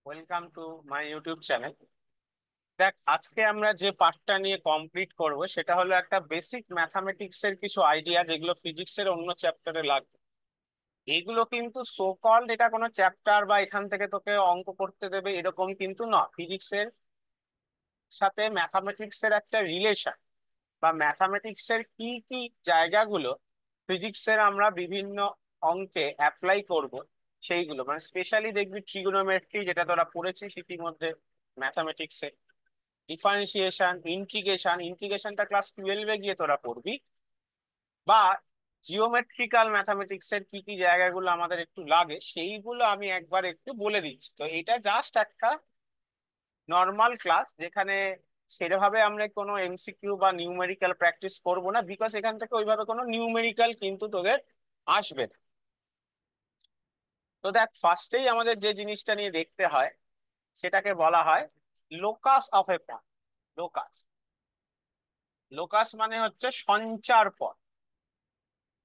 Welcome to my YouTube channel. দেখ, আজকে আমরা যে পার্টটা নিয়ে কমপ্লিট করব সেটা হলো একটা বেসিক ম্যাথামেটিক্স এর কিছু আইডিয়া যেগুলো ফিজিক্স এর অন্য চ্যাপ্টারে লাগবে। এগুলো কিন্তু সো কল্ড এটা কোনো চ্যাপ্টার বা এখান থেকে তোকে অঙ্ক করতে দেবে এরকম কিন্তু না। ফিজিক্স এর সাথে ম্যাথামেটিক্স এর একটা রিলেশন বা ম্যাথামেটিক্স এর কি কি জায়গাগুলো ফিজিক্স এর আমরা বিভিন্ন অঙ্কে অ্যাপ্লাই করব, সেইগুলো মানে স্পেশালি দেখবি ট্রিগোনোমেট্রি, যেটা তোরা পড়েছিস ইতিমধ্যে ম্যাথামেটিক্স এ, ডিফারেন্সিয়েশন, ইন্টিগ্রেশনটা ক্লাস 12-এ গিয়ে তোরা পড়বি, বা জিওমেট্রিক্যাল ম্যাথামেটিক্স এর কি কি জায়গাগুলো আমাদের একটু লাগে সেইগুলো আমি একবার একটু বলে দিচ্ছি। তো এটা জাস্ট একটা নর্মাল ক্লাস যেখানে সেভাবে আমরা কোনো এমসিকিউ বা নিউমেরিক্যাল প্র্যাকটিস করব না, বিকজ এখান থেকে ওইভাবে কোনো নিউমেরিক্যাল কিন্তু তোদের আসবে না। তো দেখ, ফার্স্টেই আমাদের যে জিনিসটা নিয়ে দেখতে হয় সেটাকে বলা হয় locus of A point. Locus locus মানে হচ্ছে সঞ্চার পথ।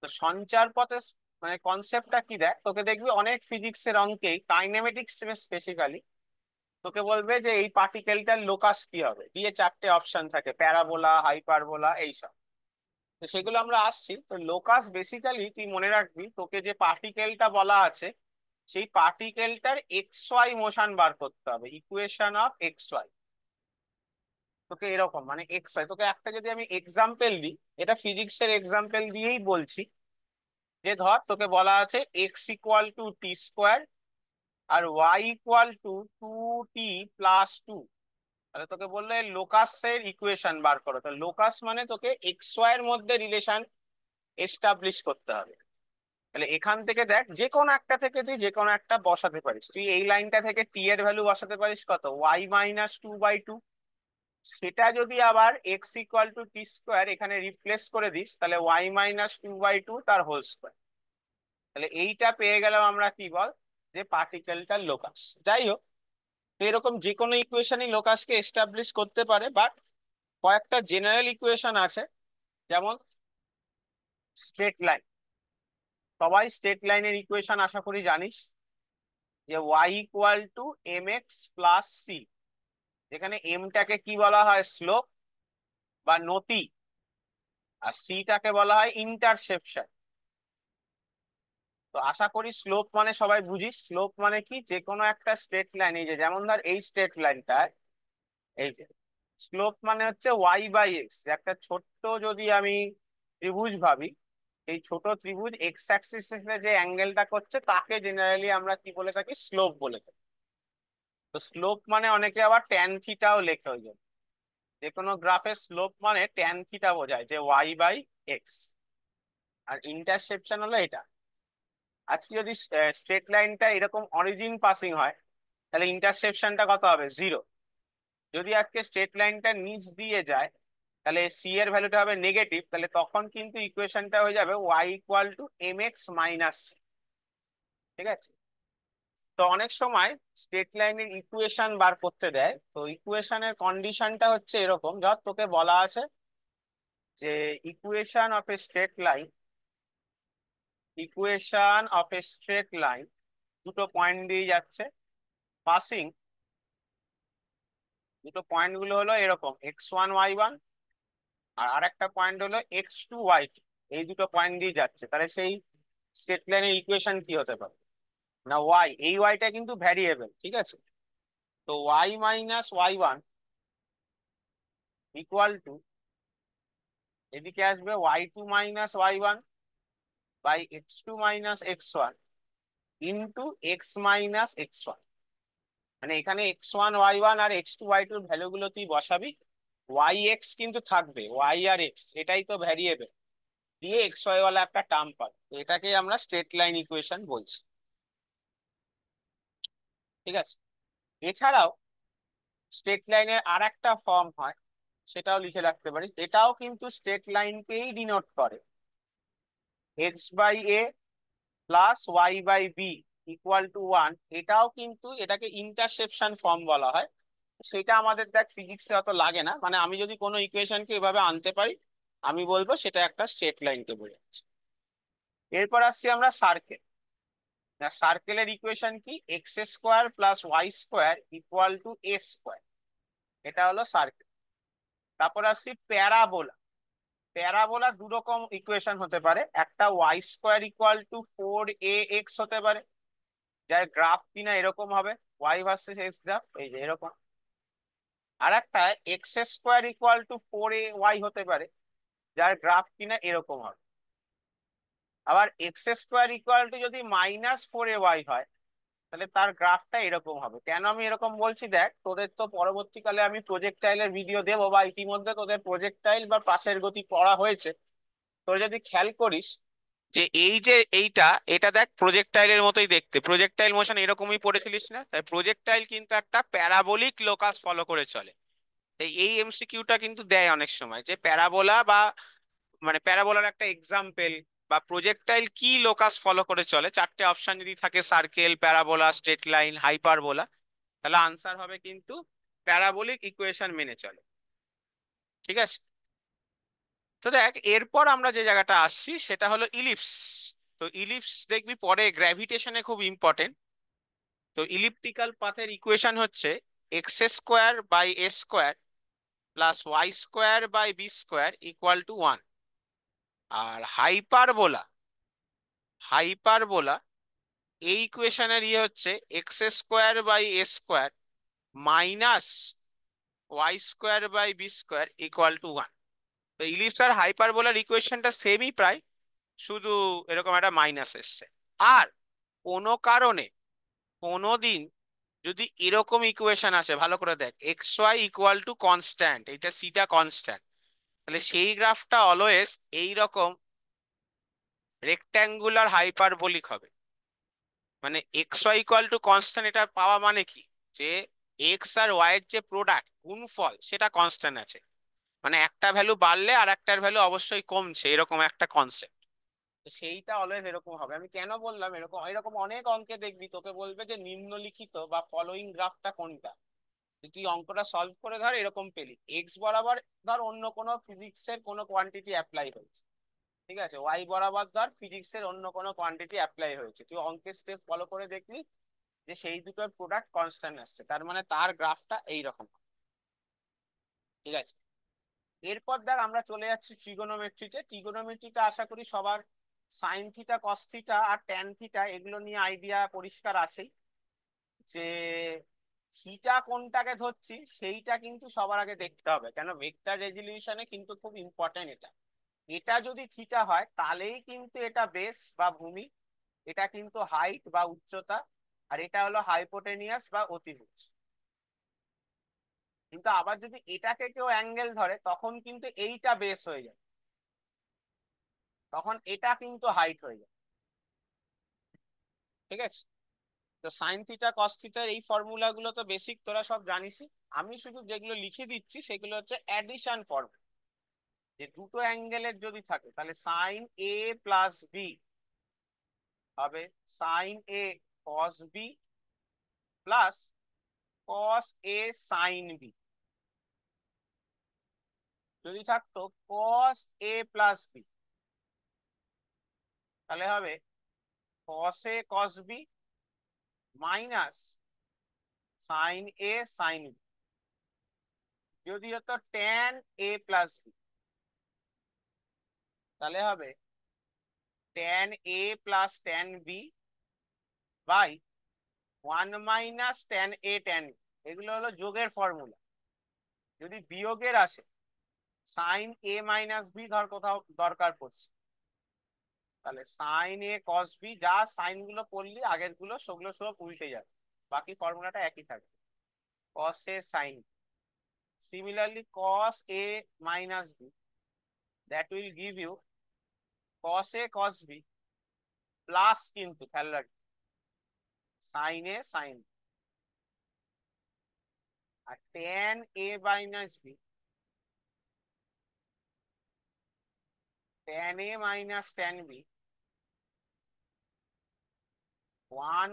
তো সঞ্চার পথে মানে কনসেপ্টটা কি, দেখ তোকে দেখবি অনেক ফিজিক্স এর অঙ্কেই কাইনেমেটিক্স স্পেসিক্যালি তোকে বলবে যে এই পার্টিকেলটার লোকাস কি হবে, দিয়ে চারটে অপশন থাকে, প্যারাবোলা, হাইপারবোলা, এইসব। তো সেগুলো আমরা আসছি। তো লোকাস বেসিক্যালি তুই মনে রাখবি, তোকে যে পার্টিকেলটা বলা আছে সেই পার্টিকেলটার এক্স ওয়াই মোশন বার করতে হবে, ইকুয়েশন অফ এক্স ওয়াই। তোকে এরকম মানে এক্স ওয়াই, তোকে একটা যদি আমি এক্সাম্পল দিই, এটা ফিজিক্স এর এক্সাম্পল দিয়েই বলছি, যে ধর তোকে বলা আছে x equal to t square আর ওয়াই ইকুয়াল টু 2t+2। তাহলে তোকে বললে লোকাসের ইকুয়েশন বার করো। তো লোকাস মানে তোকে এক্স ওয়াই এর মধ্যে রিলেশন এস্টাবলিশ করতে হবে। তাহলে এখান থেকে দেখ, যে কোনো একটা থেকে তুই যে কোনো একটা বসাতে পারিস। তুই এই লাইনটা থেকে টি এর ভ্যালু বসাতে পারিস কত, y-2/2। সেটা যদি আবার x equal to t square এখানে রিপ্লেস করে দিস, তাহলে y-2/2 তার হোল স্কোয়ার। তাহলে এইটা পেয়ে গেলাম আমরা, কি বল, যে পার্টিকেলটার লোকাস। যাই হোক, তো এরকম যে কোনো ইকুয়েশনই লোকাসকে এস্টাবলিশ করতে পারে, বাট কয়েকটা জেনারেল ইকুয়েশন আছে, যেমন স্ট্রেট লাইন। সবাই স্ট্রেট লাইনের ইকুয়েশন আশা করি জানিস, যে y ইকুয়াল টু mx+c, যেখানে এমটাকে কি বলা হয়, স্লোপ বা নতি, আর সিটাকে বলা হয় ইন্টারসেপশন। তো আশা করি স্লোপ মানে সবাই বুঝিস। স্লোপ মানে কি, যে কোনো একটা স্ট্রেট লাইন, এই যে যেমন ধর এই স্ট্রেট লাইনটা, এই যে স্লোপ মানে হচ্ছে y/x। একটা ছোট্ট যদি আমি ত্রিভুজ ভাবি, এই ছোট ত্রিভুজ এক্স অ্যাক্সিস যে অ্যাঙ্গেলটা করছে তাকে জেনারেলি আমরা কি বলে থাকি, স্লোপ বলে থাকি। তো স্লোপ মানে অনেকে আবার ট্যান থিটাও লেখে। ওই জন্য যে কোনো গ্রাফের স্লোপ মানে ট্যান থিটা বোঝায়, যে y/x। আর ইন্টারসেপশন হলো এটা। আজকে যদি স্ট্রেট লাইনটা এরকম অরিজিন পাসিং হয়, তাহলে ইন্টারসেপশনটা কত হবে, 0। যদি আজকে স্ট্রেট লাইনটা নিচ দিয়ে যায়, তাহলে সি এর ভ্যালুটা হবে নেগেটিভ। তাহলে তখন কিন্তু ইকুয়েশনটা হয়ে যাবে y ইকুয়াল টু mx-c। ঠিক আছে? তো অনেক সময় স্ট্রেট লাইনের ইকুয়েশন বার করতে দেয়। তো ইকুয়েশনের কন্ডিশনটা হচ্ছে এরকম, ধর তোকে বলা আছে যে equation of A straight line, দুটো পয়েন্ট দিয়ে যাচ্ছে পাসিং। দুটো পয়েন্ট গুলো হলো এরকম x1 y1, আর আরেকটা পয়েন্ট হলো x2 y2। এই দুটো পয়েন্ট দিয়ে যাচ্ছে, তাহলে সেই স্ট্রেট লাইনের ইকুয়েশন কি হতে পারে না, এই ওয়াইটা কিন্তু ভ্যারিয়েবল, ঠিক আছে? তো y-y1 ইকুয়াল টু, এদিকে আসবে y2-y1/x2-x1 ইন্টু x-x1। মানে এখানে x1 y1 আর x2 y2 ভ্যালু গুলো তুই বসাবি। y(x) কিন্তু থাকবে, y আর x এটাই তো ভ্যারিয়েবল, দিয়ে xy ওয়ালা একটা টার্ম পাবে। তো এটাকে আমরা স্ট্রেট লাইন ইকুয়েশন বলছি। ঠিক আছে? এছাড়াও স্ট্রেট লাইনের আর একটা ফর্ম হয়, সেটাও লিখে রাখতে পারিস। এটাও কিন্তু স্ট্রেট লাইনকেই ডিনোট করে, x/a plus y/b equal to 1। এটাও কিন্তু, এটাকে ইন্টারসেপশন ফর্ম বলা হয়। সেটা আমাদের দেখ ফিজিক্সে অত লাগে না, মানে আমি যদি কোনো ইকুয়েশনকে এভাবে আনতে পারি, আমি বলবো সেটা একটা স্ট্রেট লাইনকে বোঝাচ্ছে। এরপর আসছি আমরা সার্কেল। সার্কেলের ইকুয়েশন কি? X square plus y square equal to a square, এটা হলো সার্কেল। তারপর আসছি প্যারাবোলা। প্যারাবোলা দু রকম ইকুয়েশন হতে পারে, একটা Y square equal two 4ax হতে পারে, যার গ্রাফ কিনা এরকম হবে, ওয়াই ভার্সেস এক্স গ্রাফ এই যে এরকম। আর একটা x square equal two 4ay হতে পারে, যার গ্রাফ কিনা এরকম হবে। আবার এক্স স্কোয়ার ইকুয়াল টু যদি -4ay হয়, তাহলে তার গ্রাফটা এরকম হবে। কেন আমি এরকম বলছি দেখ, তোদের তো পরবর্তীকালে আমি প্রজেক্টাইলের ভিডিও দেবো, বা ইতিমধ্যে তোদের প্রজেক্টাইল বা পাশের গতি পড়া হয়েছে। তোর যদি খেয়াল করিস যে এই যে এইটা, এটা দেখ প্রজেক্টাইলের মতোই দেখতে, প্রজেক্টাইল মোশন এরকমই পড়েছিলিস না? তাই প্রজেক্টাইল কিন্তু একটা প্যারাবোলিক লোকাস ফলো করে চলে। তাই এই এমসিকিউটা কিন্তু দেয় অনেক সময়, যে প্যারাবোলা বা মানে প্যারাবোলার একটা এক্সাম্পল বা প্রজেক্টাইল কি লোকাস ফলো করে চলে, চারটে অপশন যদি থাকে circle, parabola, straight line, hyperbola, তাহলে আনসার হবে কিন্তু প্যারাবোলিক ইকুয়েশন মেনে চলে। ঠিক আছে? তো দেখ এরপর আমরা যে জায়গাটা আসছি সেটা হলো ইলিপস। তো ইলিপস দেখবি পরে গ্র্যাভিটেশনে খুব ইম্পর্টেন্ট। তো ইলিপ্টিক্যাল পাথের ইকুয়েশন হচ্ছে x square by a square plus y square by b square equal to 1। আর হাইপারবোলা, হাইপারবোলা এই ইকুয়েশনের ইয়ে হচ্ছে x square by a square minus y square by b square equal to 1। তো ellipse আর হাইপারবোলার ইকুয়েশনটা সেমই প্রায়, শুধু এরকম একটা মাইনাস এসছে। আর কোনো কারণে কোনোদিন যদি এরকম ইকুয়েশন আসে, ভালো করে দেখ, x y equal to constant, এটা সিটা কনস্ট্যান্ট, তাহলে সেই গ্রাফটা অলওয়েজ এইরকম রেক্ট্যাঙ্গুলার হাইপারবোলিক হবে। মানে x y equal to constant, এটা পাওয়া মানে কি, যে এক্স আর ওয়াই এর যে প্রোডাক্ট গুণফল সেটা কনস্ট্যান্ট আছে, মানে একটা ভ্যালু বাড়লে আর একটার ভ্যালু অবশ্যই কমছে, এরকম একটা কনসেপ্ট। তো সেইটা অলওয়েজ এরকম হবে। আমি কেন বললাম এরকম, এরকম অনেক অঙ্কে দেখবি তোকে বলবে যে নিম্নলিখিত বা ফলোইং গ্রাফটা কোনটা। তুই অঙ্কটা সলভ করে ধর এরকম পেলি, এক্স বরাবর ধর অন্য কোনো ফিজিক্সের কোনো কোয়ান্টিটি অ্যাপ্লাই হয়েছে, ঠিক আছে, ওয়াই বরাবর ধর ফিজিক্সের অন্য কোনো কোয়ান্টিটি অ্যাপ্লাই হয়েছে, তুই অঙ্কের স্টেপ ফলো করে দেখবি যে সেই দুটোর প্রোডাক্ট কনস্ট্যান্ট আসছে, তার মানে তার গ্রাফটা এইরকম। ঠিক আছে? এরপর দেখ আমরা চলে যাচ্ছি ট্রিগোনোমেট্রিতে। ট্রিগোনোমেট্রিতে আশা করি সবার সাইন থিটা, কস থিটা আর ট্যান থিটা এগুলো নিয়ে আইডিয়া পরিষ্কার আছেই, যে থিটা কোনটাকে ধরছি সেইটা কিন্তু সবার আগে দেখতে হবে, কেন ভেক্টর রেজলিউশনে কিন্তু খুব ইম্পর্টেন্ট এটা। এটা যদি থিটা হয় তাহলেই কিন্তু এটা বেস বা ভূমি, এটা কিন্তু হাইট বা উচ্চতা, আর এটা হলো হাইপোটেনিয়াস বা অতিভুজ। কিন্তু আবার যদি এটাকে কেউ অ্যাঙ্গেল ধরে তখন কিন্তু এইটা বেস হয়ে যায়, তখন এটা কিন্তু হাইট হয়ে যায়। ঠিক আছে? তো সাইন থিটা কস থিটার এই ফর্মুলা গুলো তো বেসিক তোরা সব জানিসই। আমি শুধু যেগুলো লিখে দিচ্ছি সেগুলো হচ্ছে অ্যাডিশন ফর্মুলা, যে দুটো অ্যাঙ্গেলের যদি থাকে তাহলে সাইন এ প্লাস বি হবে sine a cos B plus cos A sine b. যদি থাকতো কস এ প্লাস বি, তাহলে হবে কস এ কস বি মাইনাস সাইন এ সাইন বি। যদি হতো ট্যান এ প্লাস বি, তাহলে হবে tan a plus tan b by 1 - tan A tan b. এগুলো হলো যোগের ফর্মুলা। যদি বিয়োগের আসে, সাইন এ মাইনাস বি ধর কোথাও দরকার পড়ছে, তাহলে সাইন এ কস বি, যা সাইন গুলো পড়লি আগের গুলো সেগুলো সব উল্টে যাবে, বাকি ফর্মুলাটা একই থাকবে, cos A sine. Similarly cos A minus B, that will give you cos A cos B plus, কিন্তু খেয়াল রাখবে, সাইন এ সাইন। আর tan A minus B, tan A minus tan B 1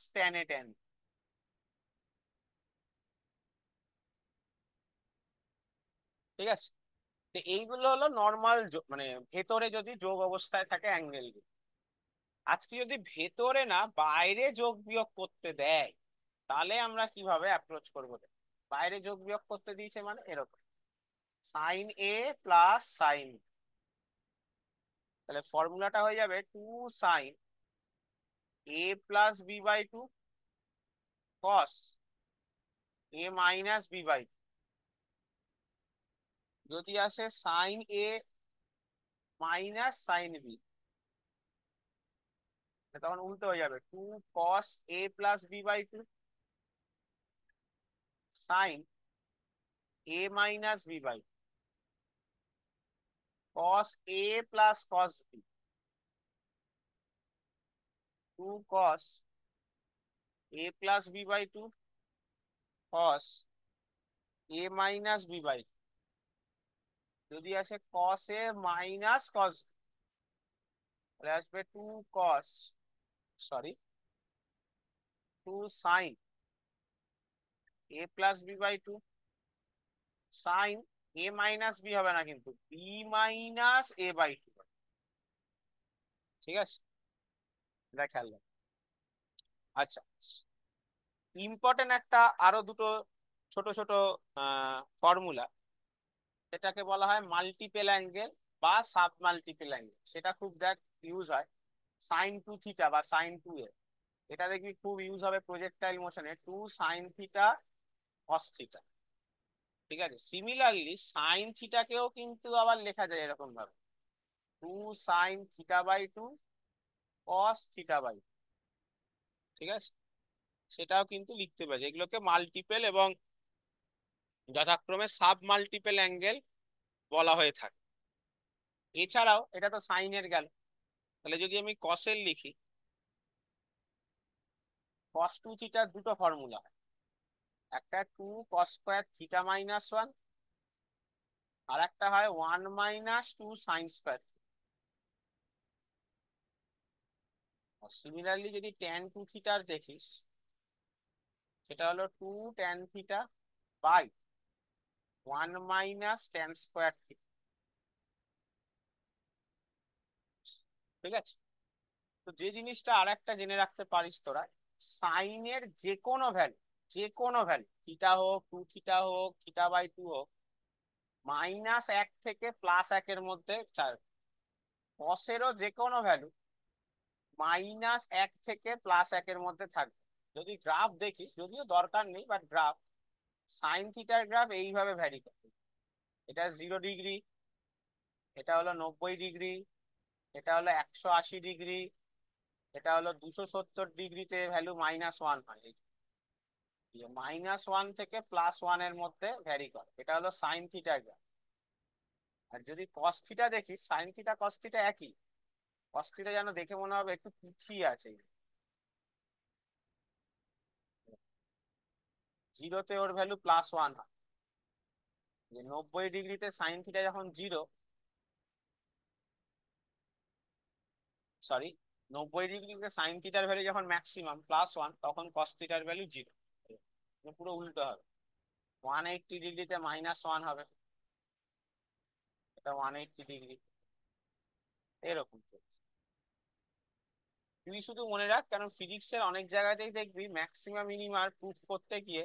+ tan A tan. ঠিক আছে? তো এইগুলো হলো normal, মানে ভেতরে যদি যোগ অবস্থায় থাকে অ্যাঙ্গেল। আজকে যদি ভেতরে না বাইরে যোগ বিয়োগ করতে দেয়, তাহলে আমরা কিভাবে অ্যাপ্রোচ করবো? বাইরে যোগ বিয়োগ করতে দিয়েছে মানে এরকম সাইন এ প্লাস সাইন, তাহলে ফর্মুলাটা হয়ে যাবে 2 sin a plus b by 2 কস a মাইনাস বি বাই 2। যদি আসে sine a minus sine b, তখন উল্টো হয়ে যাবে 2 cos a plus b by 2 sine a minus b by cos a plus cos b, 2 cos a plus b by 2 cos a minus b by 2। যদি আসে cos a minus cos b, তাহলে আসবে 2 cos, sorry 2 sin a plus b by 2 sine a minus b হবে না, কিন্তু B minus a by 2। ঠিক আছে, এটা খেয়াল রাখো। আচ্ছা, ইম্পর্টেন্ট একটা আরো দুটো ছোট ছোট ফর্মুলা, সেটাকে বলা হয় মাল্টিপল অ্যাঙ্গেল বা সাব মাল্টিপল অ্যাঙ্গেল। সেটা খুব দেখ ইউজ হয় সাইন টু থিটা বা সাইন টু এ, এটা দেখবি খুব ইউজ হবে প্রজেক্টাইল মোশনে 2 sin θ cos θ। ঠিক আছে, সিমিলারলি সাইন থিটাকেও কিন্তু আবার লেখা যায় এরকম ভাবে 2 sin θ/2 cos θ/2। ঠিক আছে, সেটাও কিন্তু লিখতে পারি, এগুলোকে মাল্টিপল এবং যথাক্রমে সাব মাল্টিপল অ্যাঙ্গেল বলা হয়ে থাকে। এছাড়াও এটা তো সাইনের গেল, তাহলে যদি আমি কসের লিখি, cos 2 θ দুটো ফর্মুলা, একটা 2 cos² θ-1, আর একটা হয় 1 - 2 sin²। সিমিলারলি যদি tan 2 θ দেখিস, সেটা হলো 2 tan θ/1 - tan²θ। ঠিক আছে, তো যে জিনিসটা আর একটা জেনে রাখতে পারিস তোরা, সাইনের যে কোনো ভ্যালু থিটা হোক 2 θ হোক θ/2 হোক, -1 থেকে +1 মধ্যে কসেরও যে কোনো ভ্যালু -1 থেকে +1 মধ্যে থাকবে। যদি গ্রাফ দেখিস, যদিও দরকার নেই, বাট গ্রাফ, সাইন থিটার গ্রাফ এইভাবে ভ্যারি করে, এটা 0 ডিগ্রি, এটা হলো 90 ডিগ্রি, এটা হলো 180 ডিগ্রি, এটা হলো 270 ডিগ্রিতে ভ্যালু -1 হয়। -1 থেকে +1 এর মধ্যে ভ্যারি করে, এটা হলো সাইন থিটার গ্রাফ। আর যদি কস থিটা দেখিস, সাইন থিটা কস থিটা একই, কস থিটা যেন দেখে মনে হবে একটু পিছিয়ে আছে, 0-তে ওর ভ্যালু +1 হয়। যে 90 ডিগ্রিতে সাইন থিটা যখন 0, সরি 90 ডিগ্রিতে সাইন থিটার ভ্যালু যখন ম্যাক্সিমাম +1, তখন কস থিটার ভ্যালু 0। পুরো উল্টো হবে, 180 ডিগ্রিতে -1 হবে, এটা 180 ডিগ্রি, এরকম। তুই শুধু মনে রাখ, কারণ ফিজিক্সের অনেক জায়গাতেই দেখবি ম্যাক্সিমাম মিনিমার প্রুফ করতে গিয়ে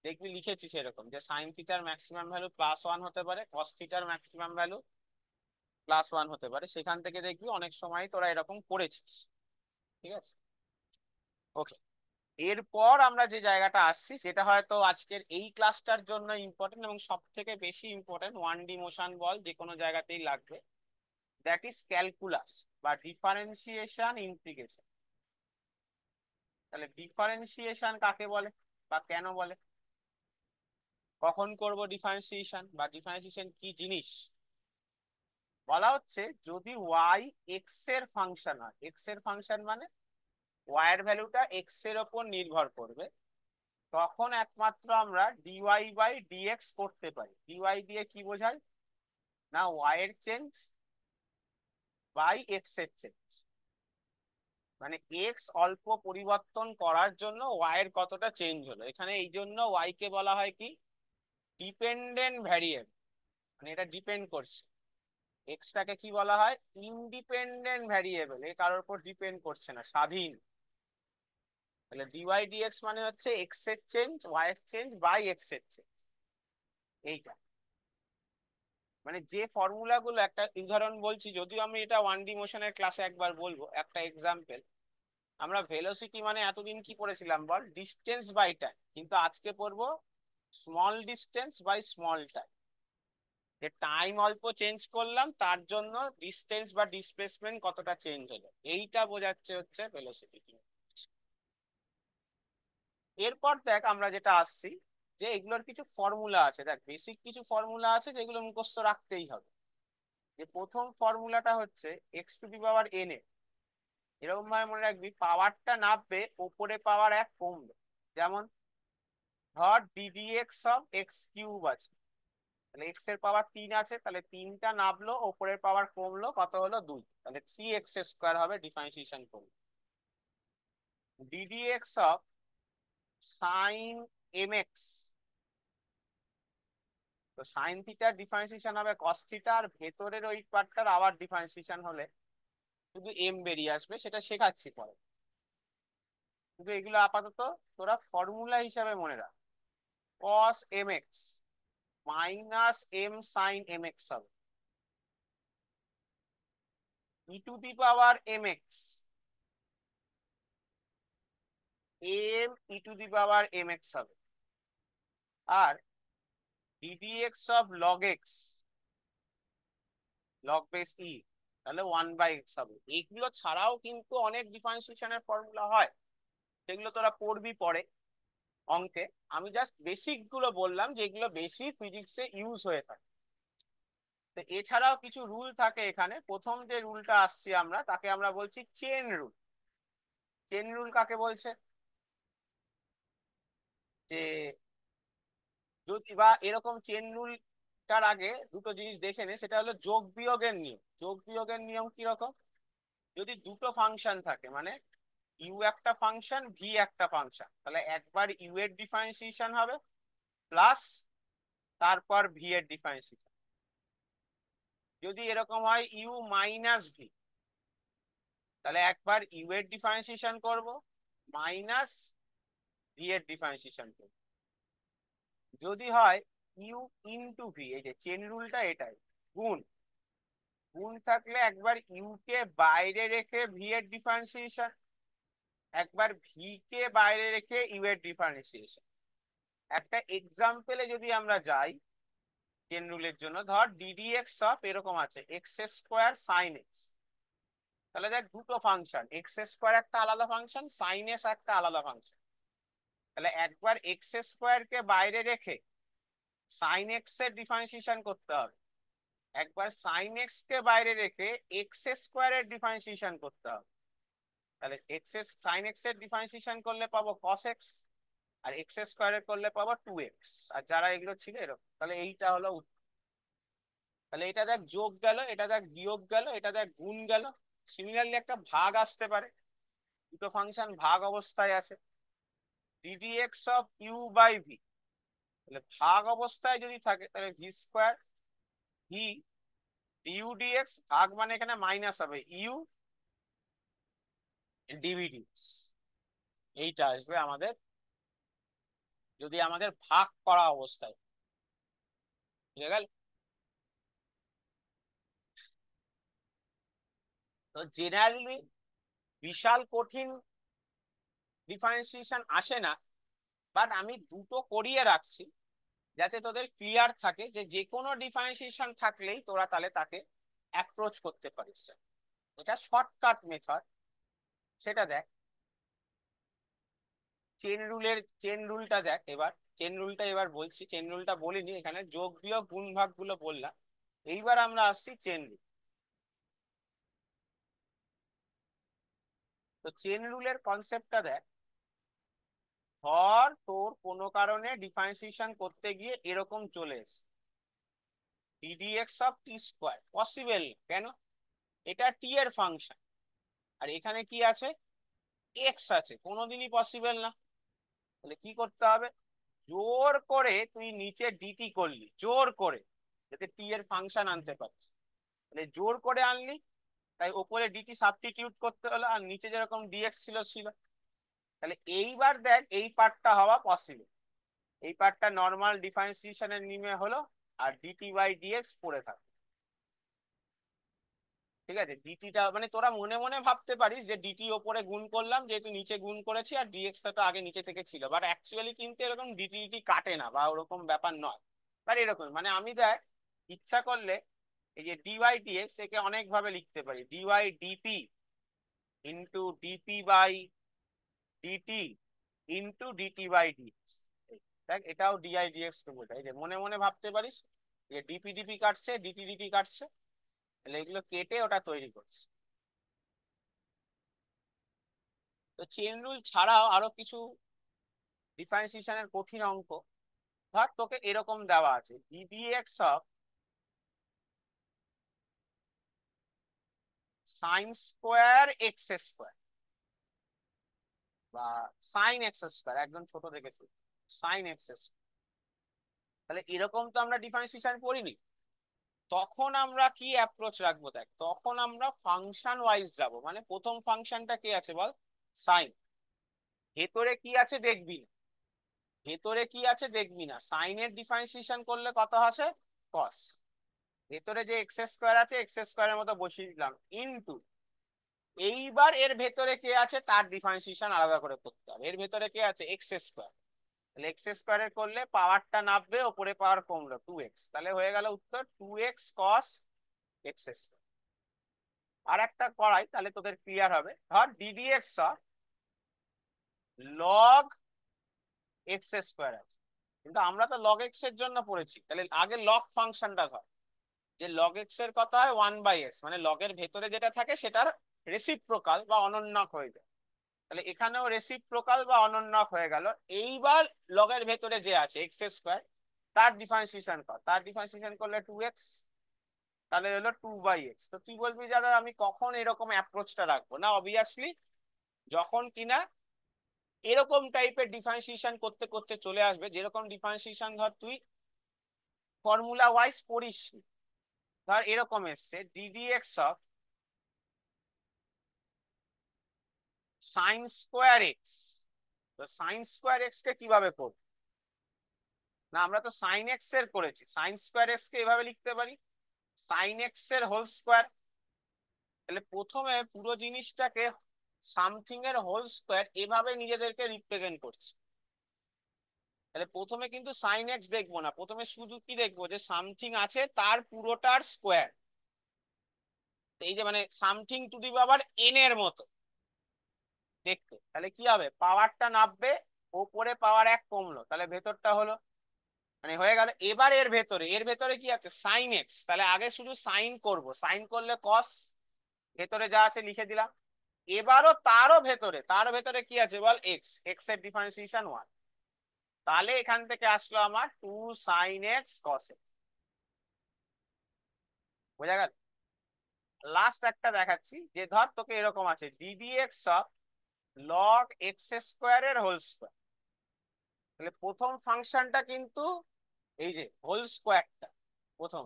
দেখবি লিখেছিস এরকম, যে সাইন থিটার ম্যাক্সিমাম ভ্যালু +1 হতে পারে, কস থিটার ম্যাক্সিমাম ভ্যালু +1 হতে পারে, সেখান থেকে দেখবি অনেক সময় তোরা এরকম করেছিস। ঠিক আছে, ওকে। এরপর আমরা যে জায়গাটা আসছি, সেটা হয়তো আজকের এই ক্লাসটার জন্য ইম্পর্টেন্ট এবং সব থেকে বেশি ইম্পর্টেন্ট, 1D মোশন বল যে কোনো জায়গাতেই লাগবে, দ্যাট ইজ ক্যালকুলাস বা ডিফারেন্সিয়েশন ইন্টিগ্রেশন। তাহলে ডিফারেন্সিয়েশন কাকে বলে বা কেন বলে, কখন করব ডিফারেন্সিয়েশন, বা ডিফারেন্সিয়েশন কি জিনিস? বলা হচ্ছে যদি ওয়াই এক্স এর ফাংশন হয়, এক্স এর ফাংশন মানে ওয়াই এর ভ্যালুটা এক্স এর ওপর নির্ভর করবে, তখন একমাত্র আমরা ডিওয়াই বাই ডিএক্স করতে পারি। ডিওয়াই দিয়ে কি বোঝায় না, ওয়াই এর চেঞ্জ বাই এক্স এর চেঞ্জ, মানে এক্স অল্প পরিবর্তন করার জন্য ওয়াই এর কতটা চেঞ্জ হলো। এখানে এই জন্য ওয়াই কে বলা হয় কি, ডিপেন্ডেন্ট ভ্যারিয়েবল, মানে এটা ডিপেন্ড করছে। এক্সটাকে কি বলা হয়? ইন্ডিপেন্ডেন্ট ভ্যারিয়েবল, এ কারোর উপর ডিপেন্ড করছে না, স্বাধীন। তাহলে ডিওয়াই ডিএক্স মানে হচ্ছে এক্স এর চেঞ্জ, ওয়াই এর চেঞ্জ বাই এক্স এর চেঞ্জ। এইটা মানে যে ফর্মুলা গুলো, একটা উদাহরণ বলছি, যদিও আমি এটা 1D মোশনের ক্লাসে একবার বলবো, একটা এক্সাম্পল। আমরা ভেলোসিটি মানে এতদিন কি পড়েছিলাম বল? Distance by time. কিন্তু আজকে পড়বো small distance by small time. যে টাইম অল্প চেঞ্জ করলাম, তার জন্য ডিস্টেন্স বা ডিসপ্লেসমেন্ট কতটা চেঞ্জ হলো, এইটা বোঝাচ্ছে হচ্ছে ভেলোসিটি। এরপর দেখ আমরা যেটা আসছি, যে এগুলোর কিছু ফর্মুলা আছে। দেখ বেসিক কিছু ফর্মুলা আছে যেগুলো মুখস্থ রাখতেই হবে। যে প্রথম ফর্মুলাটা হচ্ছে x to the power N A, এরকম ভাবে মনে রাখবি, পাওয়ারটা নামবে, ওপরে পাওয়ার এক কমবে। যেমন ধর ডিডিএক্স অফ এক্স কিউব আছে, তাহলে এক্স এর পাওয়ার 3 আছে, তাহলে 3টা নামলো, ওপরের পাওয়ার কমলো, কত হলো? 2, তাহলে 3x² হবে ডিফারেন্সিয়েশন করলে। ডিডিএক্স অফ সাইন mx, তো সাইন থিটার ডিফারেন্সিয়েশন হবে কস থিটা, আর ভেতরের ওই পার্টটার আবার ডিফারেন্সিয়েশন হলে শুধু এম বেরিয়ে আসবে, সেটা শেখাচ্ছি পরে। কিন্তু এগুলো আপাতত তোরা ফর্মুলা হিসাবে মনে রাখ। Cos mx minus M sine mx হবে, E to the power mx M E to the power mx হবে, আর ddx of log x log base e, তাহলে 1/x হবে। এইগুলো ছাড়াও কিন্তু অনেক ডিফারেন্সিয়েশনের ফর্মুলা হয়, সেগুলো তোরা পড়বি পরে অঙ্কে। আমি জাস্ট বেসিক গুলো বললাম, যেগুলো বেশি ফিজিক্সে ইউজ হয়ে থাকে। তো এছাড়াও কিছু রুল থাকে এখানে। প্রথম যে রুলটা আসছি আমরা, তাকে আমরা বলছি চেন রুল। চেন রুল কাকে বলছে? যে যদি বা এরকম চেন রুলটার আগে দুটো জিনিস দেখে নে, সেটা হলো যোগ বিয়োগের নিয়ম। যোগ বিয়োগের নিয়ম কিরকম? যদি দুটো ফাংশন থাকে, মানে ইউ একটা ফাংশন, ভি একটা ফাংশন, তাহলে একবার ইউ এর ডিফারেন্সিয়েশন হবে প্লাস তারপর ভি এর ডিফারেন্সিয়েশন। যদি এরকম হয় ইউ মাইনাস ভি, তাহলে একবার ইউ এর ডিফারেন্সিয়েশন করব মাইনাস ভি এর ডিফারেন্সিয়েশন করব। যদি হয় ইউ ইনটু ভি, এই যে চেন রুলটা এটাই, গুণ। গুণ থাকলে একবার ইউ কে বাইরে রেখে ভি এর ডিফারেন্সিয়েশন, একবার ভি কে বাইরে রেখে ইউ এর ডিফারেন্সিয়েশন। একটা এক্সাম্পলে যদি আমরা যাই চেন রুলের জন্য, ধর ডিডিএক্স অফ এরকম আছে x² sin x, তাহলে দেখ দুটো ফাংশন, x² একটা আলাদা ফাংশন, sin s একটা আলাদা ফাংশন। তাহলে একবার x² কে বাইরে রেখে sin x এর ডিফারেন্সিয়েশন করতে হবে, একবার sin x কে বাইরে রেখে x² এর ডিফারেন্সিয়েশন করতে হবে। তাহলে sin x এর ডিফারেন্সিয়েশন করলে পাবো cos x, আর x² এর করলে পাবো 2x, আর যারা এগুলো ছিল এরকম। তাহলে এইটা হলো তাহলে এটা দেখ যোগ গেল, এটা দেখ বিয়োগ গেল, এটা দেখ গুণ গেল। সিমিলারলি একটা ভাগ আসতে পারে, দুটো ফাংশন ভাগ অবস্থায় আছে, ddx of u by v, তাহলে ভাগ অবস্থায় যদি থাকে তাহলে v² ভি ডিউ ডিএক্স, ভাগ মানে এখানে মাইনাস হবে, ইউ ডিভি ডিএক্স। এইটা আসবে আমাদের যদি আমাদের ভাগ করা অবস্থায়। বুঝে গেল? তো জেনারেলি বিশাল কঠিন ডিফারেন্সিয়েশন আসে না, বাট আমি দুটো করিয়ে রাখছি যাতে তোদের ক্লিয়ার থাকে যে যে কোনো ডিফারেন্সিয়েশন থাকলেই তোরা তাহলে তাকে অ্যাপ্রোচ করতে পারিস। এটা শর্টকাট মেথড, সেটা দেখ। চেন রুলটা দেখ এবার। চেন রুলটা এবার বলছি, চেন রুলটা বলিনি, এখানে যোগ বিয়োগ গুণ ভাগ গুলো বললাম। এইবার আমরা আসছি চেন রুল। তো চেন রুলের কনসেপ্টটা দেখ। ধর তোর কোনো কারণে ডিফারেন্সিয়েশন করতে গিয়ে এরকম চলে এসে ddx অফ t² পসিবল, কেন? এটা টি এর ফাংশন, আর এখানে কি আছে? এক্স আছে, কোনোদিনই পসিবল না। তাহলে কি করতে হবে? জোর করে তুই নিচে ডিটি করলি, জোর করে, যাতে টি এর ফাংশন আনতে পারিস। তাহলে জোর করে আনলি, তাই ওপরে ডিটি সাবস্টিটিউট করতে হলো, আর নিচে যেরকম ডিএক্স ছিল ছিল। তাহলে এইবার দেখ এই পার্টটা হওয়া পসিবল, এই পার্টটা নর্মাল ডিফারেন্সিয়েশনের নিমে হলো, আর ডিটি বাই ডিএক্স পড়ে থাকে। ঠিক আছে, ডিটিটা মানে তোরা মনে মনে ভাবতে পারিস যে ডিটি ওপরে গুণ করলাম যেহেতু নিচে গুণ করেছি, আর ডিএক্স টা তো আগে নিচে থেকে ছিল, বাট অ্যাকচুয়ালি কিন্তু এরকম ডিটি ডিটি কাটে না বা ওরকম ব্যাপার নয়। আর এরকম মানে আমি দেখ ইচ্ছা করলে এই যে ডিওয়াই ডিএক্স একে অনেক ভাবে লিখতে পারি, dy dp into dp by dt into dt by dx. দেখ এটাও ডিআই ডিএক্স কে বোঝায়, যে মনে মনে ভাবতে পারিস যে ডিপি ডিপি কাটছে, ডিটি ডিটি কাটছে, তাহলে এগুলো কেটে ওটা তৈরি করছে। তো চেন রুল ছাড়াও আরো কিছু ডিফারেন্সিয়েশনের কঠিন অঙ্ক, ধর তোকে এরকম দেওয়া আছে ddx of sine square x square বা সাইন এক্স স্কোয়ার, একদম ছোট দেখেছি সাইন এক্স স্কোয়ার। তাহলে এরকম তো আমরা ডিফারেন্সিয়েশন পড়িনি, তখন আমরা কি অ্যাপ্রোচ রাখবো? দেখ তখন আমরা ফাংশন ওয়াইজ যাব, মানে প্রথম ফাংশনটা কি আছে বল, সাইন, ভেতরে কি আছে দেখবি না, ভেতরে কি আছে দেখবি না, সাইনের ডিফারেন্সিয়েশন করলে কত আসে, কস, ভেতরে যে এক্স স্কোয়ার আছে এক্স স্কোয়ারের মতো বসিয়ে দিলাম ইনটু, এইবার এর ভেতরে কে আছে তার ডিফারেন্সিয়েশন আলাদা করে করতে হবে, এর ভেতরে কে আছে এক্স স্কোয়ার, তাহলে এক্স স্কোয়ারে করলে পাওয়ারটা নামবে, ওপরে পাওয়ার কমলো 2x, তাহলে হয়ে গেল উত্তর 2x cos এক্স স্কোয়ার। আর একটা করাই তাহলে তোদের ক্লিয়ার হবে, ধর ddx of log x square আছে, কিন্তু আমরা তো লগ এক্স এর জন্য পড়েছি, তাহলে আগে লগ ফাংশনটা ধর, যে লগ এক্স এর কথা হয় 1/x, মানে লগের ভেতরে যেটা থাকে সেটার রেসিপ্রোকাল বা অনন্যক হয়ে যায়, তাহলে এখানেও রেসিপ্রোকাল বা অনন্যক হয়ে গেল। এইবার লগের ভেতরে যে আছে এক্স স্কোয়ার তার ডিফারেন্সিয়েশন কর, তার ডিফারেন্সিয়েশন করলে 2x, তাহলে হলো 2/x। তো তুই বলবি দাদা আমি কখন এরকম অ্যাপ্রোচটা রাখবো, না অবভিয়াসলি যখন কিনা এরকম টাইপের ডিফারেন্সিয়েশন করতে করতে চলে আসবে, যেরকম ডিফারেন্সিয়েশন ধর তুই ফর্মুলা ওয়াইজ পড়িস, ধর এরকম এসছে ddx of sine square x, তো সাইন স্কোয়ার এক্স কে কিভাবে করব, না আমরা তো সাইন এক্স এর করেছি, সাইন স্কোয়ার এক্স কে এভাবে লিখতে পারি সাইন এক্স এর হোল স্কোয়ার, তাহলে প্রথমে পুরো জিনিসটাকে সামথিং এর হোল স্কোয়ার এভাবে নিজেদেরকে রিপ্রেজেন্ট করছি। তাহলে প্রথমে কিন্তু সাইন এক্স দেখবো না, প্রথমে শুধু কি দেখবো যে সামথিং আছে তার পুরোটার স্কোয়ার, এই যে মানে something to the power N এর মতো দেখতে, তাহলে কি হবে পাওয়ারটা নামবে, ওপরে পাওয়ার এক কমলো, তাহলে ভেতরটা হলো মানে হয়ে গেল। এবার এর ভেতরে, এর ভেতরে কি আছে সাইন এক্স, তাহলে আগে শুধু সাইন করব, সাইন করলে কস, ভেতরে যা আছে লিখে দিলাম। এবারও তারও ভেতরে, তার ভেতরে কি আছে বল এক্স, এক্স এর ডিফারেন্সিয়েশন 1, তাহলে এখান থেকে আসলো আমার 2 sin x cos x, বোঝা গেল। লাস্ট একটা দেখাচ্ছি, যে ধর তোকে এরকম আছে ddx of log x square এর হোল স্কোয়ার, তাহলে প্রথম ফাংশনটা কিন্তু এই যে হোল স্কোয়ারটা প্রথম,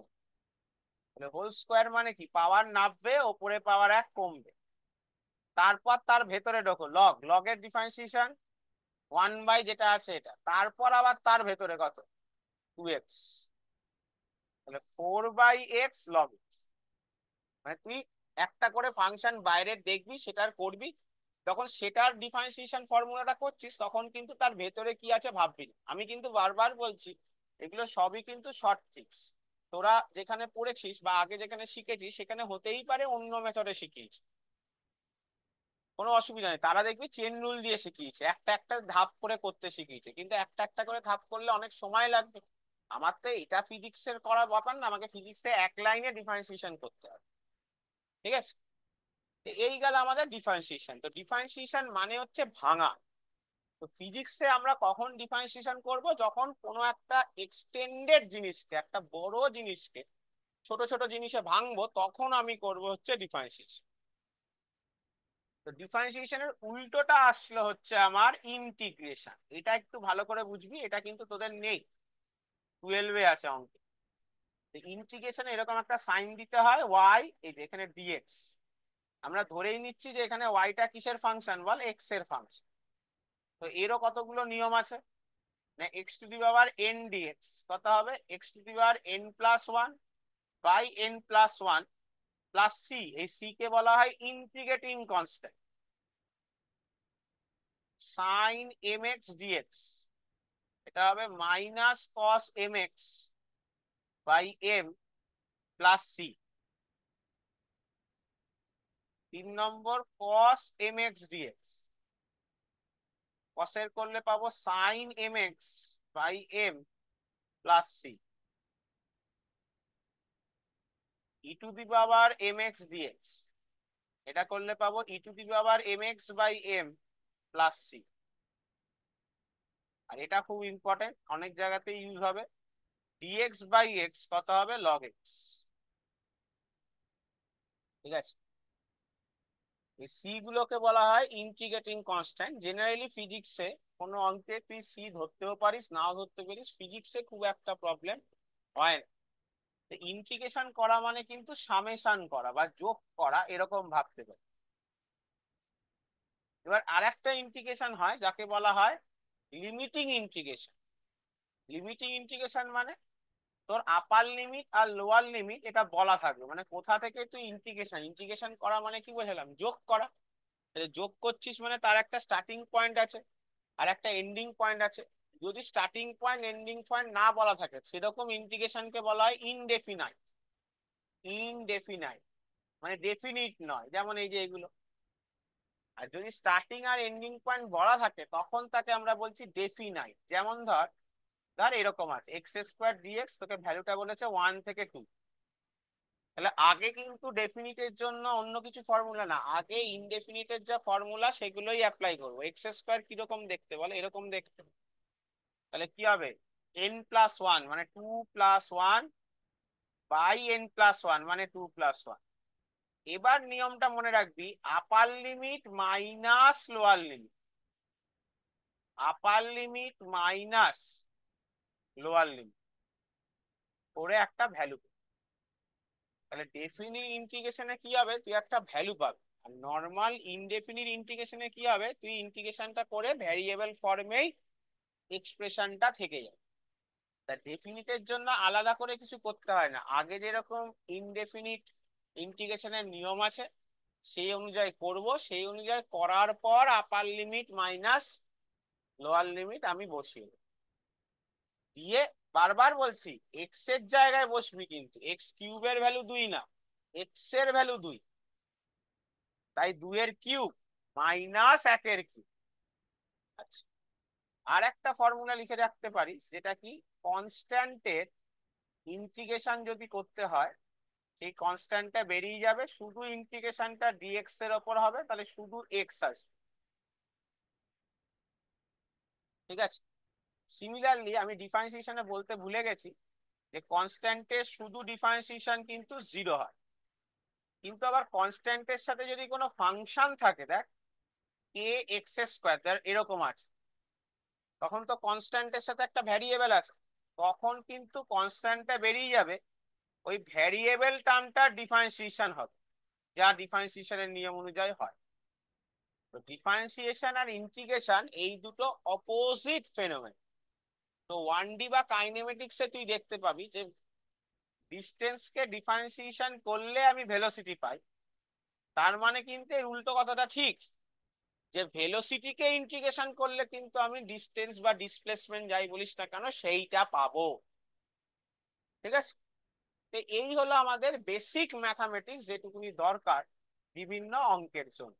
তাহলে হোল স্কোয়ার মানে কি পাওয়ার নামবে, ওপরে পাওয়ার এক কমবে, তারপর তার ভেতরে ঢোকো লগ, লগের ডিফারেন্সিয়েশন 1 বাই যেটা আছে এটা, তারপর আবার তার ভেতরে কত 2x, তাহলে 4/x log x, মানে তুই একটা করে ফাংশন বাইরের দেখবি সেটার করবি, যখন সেটার ডিফারেন্সিয়েশন ফর্মুলাটা করছিস তখন কিন্তু তার ভেতরে কি আছে ভাববি না। আমি কিন্তু বারবার বলছি এগুলো সবই কিন্তু শর্ট ট্রিক্স, তোরা যেখানে পড়েছিস বা আগে যেখানে শিখেছিস সেখানে হতেই পারে অন্য মেথডে শিখিয়েছিস, কোনো অসুবিধা নেই, তারা দেখবি চেন রুল দিয়ে শিখিয়েছে, একটা একটা ধাপ করে করতে শিখিয়েছে, কিন্তু একটা একটা করে ধাপ করলে অনেক সময় লাগবে। আমার তো এটা ফিজিক্সের করা ব্যাপার না, আমাকে ফিজিক্সে এক লাইনে ডিফারেন্সিয়েশন করতে হবে, ঠিক আছে। এই গেল আমাদের ডিফারেন্সিয়েশন, তো ডিফারেন্সিয়েশন মানে হচ্ছে ভাঙা। তো ফিজিক্সে আমরা কখন ডিফারেন্সিয়েশন করব, যখন কোনো একটা এক্সটেন্ডেড জিনিসকে, একটা বড় জিনিসকে ছোট ছোট জিনিসে ভাঙবো, তখন আমি করব হচ্ছে ডিফারেন্সিয়েশন। তো ডিফারেন্সিয়েশনের উল্টোটা আসলো হচ্ছে আমার ইন্টিগ্রেশন, এটা একটু ভালো করে বুঝবি, এটা কিন্তু তোদের নেই, 12-এ আছে অঙ্কে। ইন্টিগ্রেশনে এরকম একটা সাইন দিতে হয় ওয়াই, এই যে এখানে ডিএক্স, আমরা ধরেই নিচ্ছি যে এখানে ওয়াইটা কিসের ফাংশন বল, এক্স এর ফাংশন। তো এরও কতগুলো নিয়ম আছে, না X to the power N DX কত হবে, X to the power N plus one by N plus one plus C, এই সি কে বলা হয় integrating constant, sine M X DX, এটা হবে minus cos M X by M plus C. 3 নম্বর cos M X DX, কসের করলে পাবো sine M X by M plus C. E to the power M X DX, এটা করলে পাবো E to the power M X by M plus C. আর এটা খুব ইম্পর্টেন্ট, অনেক জায়গাতে ইউজ হবে, ডিএক্স বাই এক্স কত হবে, লগ এক্স। ঠিক আছে, এই সি গুলোকে বলা হয় ইন্টিগ্রেটিং কনস্ট্যান্ট। জেনারেলি ফিজিক্সে কোনো অঙ্কে তুই সি ধরতেও পারিস নাও ধরতে পারিস, ফিজিক্সে খুব একটা প্রবলেম হয় না। ইন্টিগ্রেশন করা মানে কিন্তু সামেশন করা বা যোগ করা এরকম ভাবতে পারি। এবার আরেকটা ইন্টিগ্রেশন হয় যাকে বলা হয় লিমিটিং ইন্টিগ্রেশন। লিমিটিং ইন্টিগ্রেশন মানে তোর আপার লিমিট আর লোয়ার লিমিট এটা বলা থাকবে, মানে কোথা থেকে তুই ইন্টিগ্রেশন, ইন্টিগ্রেশন করা মানে কি বোঝালাম, যোগ করা। যোগ করছিস মানে তার একটা স্টার্টিং পয়েন্ট আছে আর একটা এন্ডিং পয়েন্ট আছে। যদি স্টার্টিং পয়েন্ট এন্ডিং পয়েন্ট না বলা থাকে সেরকম ইন্টিগ্রেশনকে বলা হয় ইনডেফিনাইট। ইনডেফিনাইট মানে ডেফিনিট নয়, যেমন এই যে এগুলো। আর যদি স্টার্টিং আর এন্ডিং পয়েন্ট বলা থাকে তখন তাকে আমরা বলছি ডেফিনাইট। যেমন ধর ধর এরকম আছে এক্স স্কোয়ার ডিএক্স, তোকে ভ্যালুটা বলেছে 1 থেকে 2, তাহলে আগে কিন্তু ডেফিনিটের জন্য অন্য কিছু ফর্মুলা না, আগে ইনডেফিনিটের যা ফর্মুলা সেগুলোই অ্যাপ্লাই করবো। এক্স স্কোয়ার কিরকম দেখতে বলে, এরকম দেখতে, তাহলে কি হবে, এন প্লাস ওয়ান মানে 2+1 বাই এন প্লাস ওয়ান মানে 2+1। এবার নিয়মটা মনে রাখবি, আপার লিমিট মাইনাস লোয়ার লিমিট, আপার লিমিট মাইনাস লোয়ার লিমিট করে একটা ভ্যালু। তাহলে ডেফিনিট ইন্টিগ্রেশনে কি হবে, তুই একটা ভ্যালু পাবি। আর নর্মাল ইনডেফিনিট ইন্টিগ্রেশনে কি হবে, তুই ইন্টিগ্রেশনটা করে ভ্যারিয়েবল ফর্মেই এক্সপ্রেশনটা থেকে যাবে। তা ডেফিনিটের জন্য আলাদা করে কিছু করতে হয় না, আগে যেরকম ইনডেফিনিট ইন্টিগ্রেশনের নিয়ম আছে সেই অনুযায়ী করব, সেই অনুযায়ী করার পর আপার লিমিট মাইনাস লোয়ার লিমিট আমি বসিয়ে দেব। দিয়ে বারবার বলছি এক্স এর জায়গায় বসবি, কিন্তু এক্স কিউবের ভ্যালু 2 না, এক্স এর ভ্যালু 2, তাই 2 এর কিউব মাইনাস 1 এর কিউব। আচ্ছা, আর একটা ফর্মুলা লিখে রাখতে পারিস, যেটা কি কনস্ট্যান্টের ইন্টিগ্রেশন যদি করতে হয় সেই কনস্ট্যান্টটা বেরিয়ে যাবে, শুধু ইন্টিগ্রেশনটা ডিএক্স এর ওপর হবে, তাহলে শুধু এক্স আসবে। ঠিক আছে, সিমিলারলি আমি ডিফারেন্সিয়েশনে বলতে ভুলে গেছি যে কনস্ট্যান্টের শুধু ডিফারেন্সিয়েশন কিন্তু 0 হয়, কিন্তু আবার কনস্ট্যান্টের সাথে যদি কোনো ফাংশন থাকে, দেখ এ এক্স স্কোয়ার এরকম আছে, তখন তো কনস্ট্যান্টের সাথে একটা ভ্যারিয়েবল আছে, তখন কিন্তু কনস্ট্যান্টটা বেরিয়ে যাবে, ওই ভ্যারিয়েবল টার্মটা ডিফারেন্সিয়েশন হবে, যা ডিফারেন্সিয়েশনের নিয়ম অনুযায়ী হয়। তো ডিফারেন্সিয়েশন আর ইন্টিগ্রেশন এই দুটো অপোজিট ফেনোমেন। তো 1D বা কাইনেমেটিক্সে তুই দেখতে পাবি যে ডিস্টেন্সকে ডিফারেন্সিয়েশন করলে আমি ভেলোসিটি পাই, তার মানে কিন্তু এর উল্টো কথাটা ঠিক, যে ভেলোসিটিকে ইন্টিগ্রেশন করলে কিন্তু আমি ডিস্টেন্স বা ডিসপ্লেসমেন্ট যাই বলিস না কেন সেইটা পাবো। ঠিক আছে, তো এই হলো আমাদের বেসিক ম্যাথামেটিক্স যেটুকুনি দরকার বিভিন্ন অঙ্কের জন্য।